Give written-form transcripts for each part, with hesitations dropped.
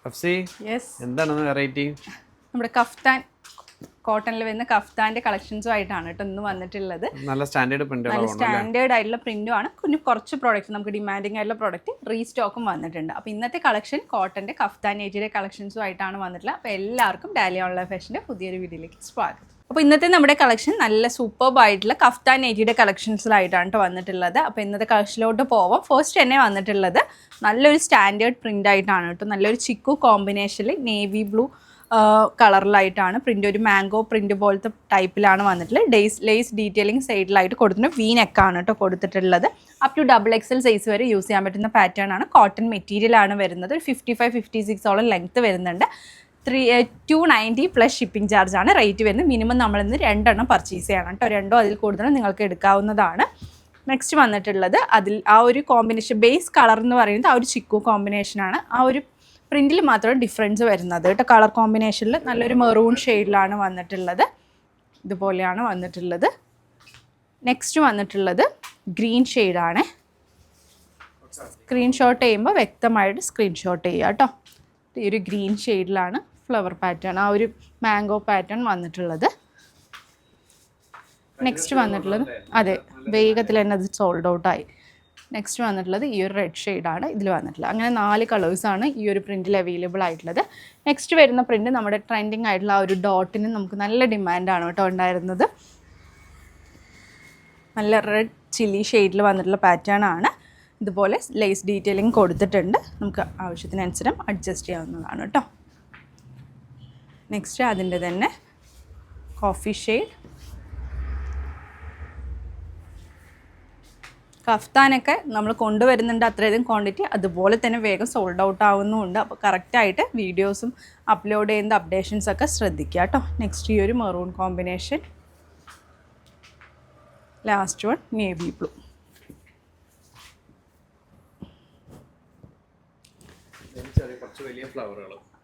ഹഫ്സി, എന്താണ് വെറൈറ്റി? നമ്മുടെ കഫ്താൻ കോട്ടണിൽ വരുന്ന കഫ്താന്റെ കളക്ഷൻസും ആയിട്ടാണ് കേട്ടോ ഇന്ന് വന്നിട്ടുള്ളത്. നല്ല സ്റ്റാൻഡേർഡ് ആയിട്ടുള്ള പ്രിന്റും ആണ്. കുറച്ച് പ്രോഡക്റ്റ് നമുക്ക് ഡിമാൻഡിങ് ആയിട്ടുള്ള പ്രോഡക്റ്റ് റീസ്റ്റോക്കും വന്നിട്ടുണ്ട്. അപ്പോൾ ഇന്നത്തെ കളക്ഷൻ കോട്ടന്റെ കഫ്താൻ ഏജിയുടെ കളക്ഷൻസും ആയിട്ടാണ് വന്നിട്ടുള്ളത്. അപ്പോൾ എല്ലാവർക്കും ഡാലിയ ഓൺലൈൻ ഫാഷന്റെ പുതിയൊരു വീഡിയോയിലേക്ക് സ്വാഗതം. അപ്പോൾ ഇന്നത്തെ നമ്മുടെ കളക്ഷൻ നല്ല സൂപ്പർബ് ആയിട്ടുള്ള കഫ്താൻ ഏജിയുടെ കളക്ഷൻസിലായിട്ടാണ് കേട്ടോ വന്നിട്ടുള്ളത്. അപ്പോൾ ഇന്നത്തെ കളക്ഷനിലോട്ട് പോവാം. ഫസ്റ്റ് തന്നെ വന്നിട്ടുള്ളത് നല്ലൊരു സ്റ്റാൻഡേർഡ് പ്രിന്റ് ആയിട്ടാണ് കേട്ടോ. നല്ലൊരു ചിക്കു കോമ്പിനേഷനിൽ നേവി ബ്ലൂ കളറിലായിട്ടാണ് പ്രിൻ്റ്. ഒരു മാംഗോ പ്രിൻ്റ് പോലത്തെ ടൈപ്പിലാണ് വന്നിട്ടുള്ളത്. ലേസ് ഡീറ്റെയിലിംഗ് സൈഡിലായിട്ട് കൊടുത്തിട്ടുണ്ട്. വി നെക്കാണ് കേട്ടോ കൊടുത്തിട്ടുള്ളത്. അപ് ടു XXL സൈസ് വരെ യൂസ് ചെയ്യാൻ പറ്റുന്ന പാറ്റേൺ ആണ്. കോട്ടൺ മെറ്റീരിയലാണ് വരുന്നത്. ഒരു 55-56 ലെങ്ത്ത് വരുന്നുണ്ട്. 290 പ്ലസ് ഷിപ്പിംഗ് ചാർജാണ് റേറ്റ് വരുന്നത്. മിനിമം നമ്മളിന്ന് 2 എണ്ണം പർച്ചേസ് ചെയ്യണം കേട്ടോ. 2 അതിൽ കൂടുതലും നിങ്ങൾക്ക് എടുക്കാവുന്നതാണ്. നെക്സ്റ്റ് വന്നിട്ടുള്ളത് അതിൽ ആ ഒരു കോമ്പിനേഷൻ ബേസ് കളർ എന്ന് പറയുന്നത് ആ ഒരു ചിക്കു കോമ്പിനേഷനാണ്. ആ ഒരു പ്രിൻറ്റിൽ മാത്രമേ ഡിഫറൻസ് വരുന്നത് കേട്ടോ. കളർ കോമ്പിനേഷനിൽ നല്ലൊരു മെറൂൺ ഷെയ്ഡിലാണ് വന്നിട്ടുള്ളത്. ഇതുപോലെയാണ് വന്നിട്ടുള്ളത്. നെക്സ്റ്റ് വന്നിട്ടുള്ളത് ഗ്രീൻ ഷെയ്ഡാണ്. സ്ക്രീൻഷോട്ട് ചെയ്യുമ്പോൾ വ്യക്തമായിട്ട് സ്ക്രീൻഷോട്ട് ചെയ്യുക കേട്ടോ. ഈ ഒരു ഗ്രീൻ ഷെയ്ഡിലാണ് ഫ്ലവർ പാറ്റേൺ, ആ ഒരു മാംഗോ പാറ്റേൺ വന്നിട്ടുള്ളത്. നെക്സ്റ്റ് വന്നിട്ടുള്ളത് അതെ വേഗത്തിൽ തന്നെ അത് സോൾഡ് ഔട്ടായി. നെക്സ്റ്റ് വന്നിട്ടുള്ളത് ഈ ഒരു റെഡ് ഷെയ്ഡാണ് ഇതിൽ വന്നിട്ടുള്ളത്. അങ്ങനെ 4 കളേഴ്സാണ് ഈ ഒരു പ്രിൻറ്റിൽ അവൈലബിൾ ആയിട്ടുള്ളത്. നെക്സ്റ്റ് വരുന്ന പ്രിൻറ്റ് നമ്മുടെ ട്രെൻഡിങ് ആയിട്ടുള്ള ആ ഒരു ഡോട്ടിന് നമുക്ക് നല്ല ഡിമാൻഡാണ് കേട്ടോ ഉണ്ടായിരുന്നത്. നല്ല റെഡ് ചില്ലി ഷെയ്ഡിൽ വന്നിട്ടുള്ള പാറ്റേൺ ആണ്. ഇതുപോലെ ലേസ് ഡീറ്റെയിലിംഗ് കൊടുത്തിട്ടുണ്ട്. നമുക്ക് ആവശ്യത്തിനനുസരിച്ച് അഡ്ജസ്റ്റ് ചെയ്യാവുന്നതാണ് കേട്ടോ. നെക്സ്റ്റ് അതിൻ്റെ തന്നെ കോഫി ഷെയ്ഡ്. കഫ്താനൊക്കെ നമ്മൾ കൊണ്ടുവരുന്നുണ്ട് അത്രയധികം ക്വാണ്ടിറ്റി, അതുപോലെ തന്നെ വേഗം സോൾഡ് ഔട്ട് ആവുന്നുമുണ്ട്. അപ്പോൾ കറക്റ്റായിട്ട് വീഡിയോസും അപ്ലോഡ് ചെയ്യുന്ന അപ്ഡേഷൻസൊക്കെ ശ്രദ്ധിക്കുക കേട്ടോ. നെക്സ്റ്റ് ഈ ഒരു maroon combination. Last one navy blue.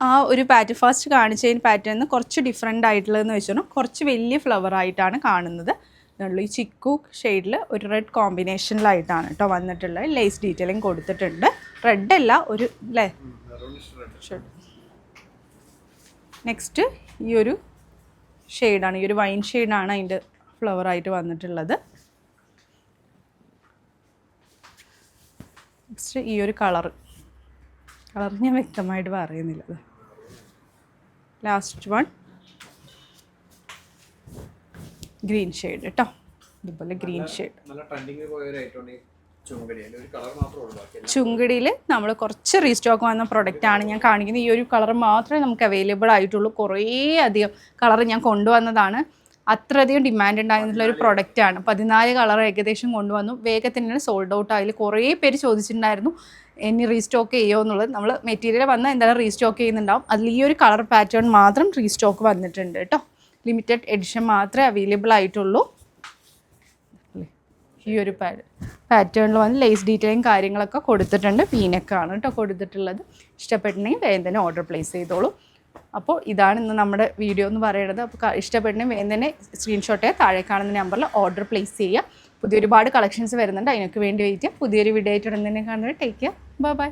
ആ ഒരു പാറ്റേൺ ഫസ്റ്റ് കാണിച്ചതിന് പാറ്റേൺ കുറച്ച് ഡിഫറെൻ്റ് ആയിട്ടുള്ളതെന്ന് വെച്ചാൽ കുറച്ച് വലിയ ഫ്ലവർ ആയിട്ടാണ് കാണുന്നത്. ഈ ചിക്കു ഷെയ്ഡിൽ ഒരു റെഡ് കോമ്പിനേഷനിലായിട്ടാണ് കേട്ടോ വന്നിട്ടുള്ളത്. ലേസ് ഡീറ്റെയിലിംഗ് കൊടുത്തിട്ടുണ്ട്. റെഡ് അല്ല ഒരു അല്ലേ. നെക്സ്റ്റ് ഈ ഒരു ഷെയ്ഡാണ്, ഈ ഒരു വൈൻ ഷെയ്ഡാണ് അതിൻ്റെ ഫ്ലവറായിട്ട് വന്നിട്ടുള്ളത്. നെക്സ്റ്റ് ഈ ഒരു കളർ ഞാൻ വ്യക്തമായിട്ട് പറയുന്നില്ല. ലാസ്റ്റ് വൺ ഗ്രീൻ ഷെയ്ഡ് കേട്ടോ. ഇതുപോലെ ഗ്രീൻ ഷെയ്ഡ്. ചുങ്കടിയിൽ നമ്മൾ കുറച്ച് റീസ്റ്റോക്ക് വന്ന പ്രൊഡക്റ്റാണ് ഞാൻ കാണിക്കുന്നത്. ഈ ഒരു കളർ മാത്രമേ നമുക്ക് അവൈലബിൾ ആയിട്ടുള്ളൂ. കുറേ അധികം കളർ ഞാൻ കൊണ്ടുവന്നതാണ്. അത്രയധികം ഡിമാൻഡ് ഉണ്ടായിരുന്നുള്ള ഒരു പ്രൊഡക്റ്റാണ്. 14 കളർ ഏകദേശം കൊണ്ടുവന്നു. വേഗത്തിന് സോൾഡ് ഔട്ട് ആയി. കുറേ പേര് ചോദിച്ചിട്ടുണ്ടായിരുന്നു ഇനി റീസ്റ്റോക്ക് ചെയ്യുമോ എന്നുള്ളത്. നമ്മൾ മെറ്റീരിയൽ വന്നാൽ എന്തായാലും റീസ്റ്റോക്ക് ചെയ്യുന്നുണ്ടാവും. അതിൽ ഈ ഒരു കളർ പാറ്റേൺ മാത്രം റീസ്റ്റോക്ക് വന്നിട്ടുണ്ട് കേട്ടോ. ലിമിറ്റഡ് എഡിഷൻ മാത്രമേ അവൈലബിൾ ആയിട്ടുള്ളൂ. ഈ ഒരു പാറ്റേണിൽ വന്ന് ലേസ് ഡീറ്റെയിലിംഗ് കാര്യങ്ങളൊക്കെ കൊടുത്തിട്ടുണ്ട്. പീനക്കാണ് കേട്ടോ കൊടുത്തിട്ടുള്ളത്. ഇഷ്ടപ്പെട്ടിട്ടുണ്ടെങ്കിൽ വേഗം തന്നെ ഓർഡർ പ്ലേസ് ചെയ്തോളൂ. അപ്പോൾ ഇതാണ് ഇന്ന് നമ്മുടെ വീഡിയോ എന്ന് പറയുന്നത്. അപ്പോൾ ഇഷ്ടപ്പെട്ടിട്ടുണ്ടെങ്കിൽ വേഗം തന്നെ സ്ക്രീൻഷോട്ട് താഴെ കാണുന്ന നമ്പറിൽ ഓർഡർ പ്ലേസ് ചെയ്യുക. പുതിയ ഒരുപാട് കളക്ഷൻസ് വരുന്നുണ്ട്, അതിനൊക്കെ വേണ്ടി വെയിറ്റ് ചെയ്യാം. പുതിയൊരു വീഡിയോ ആയിട്ട് ഉടൻ തന്നെ കാണുന്നത്. Take care, by.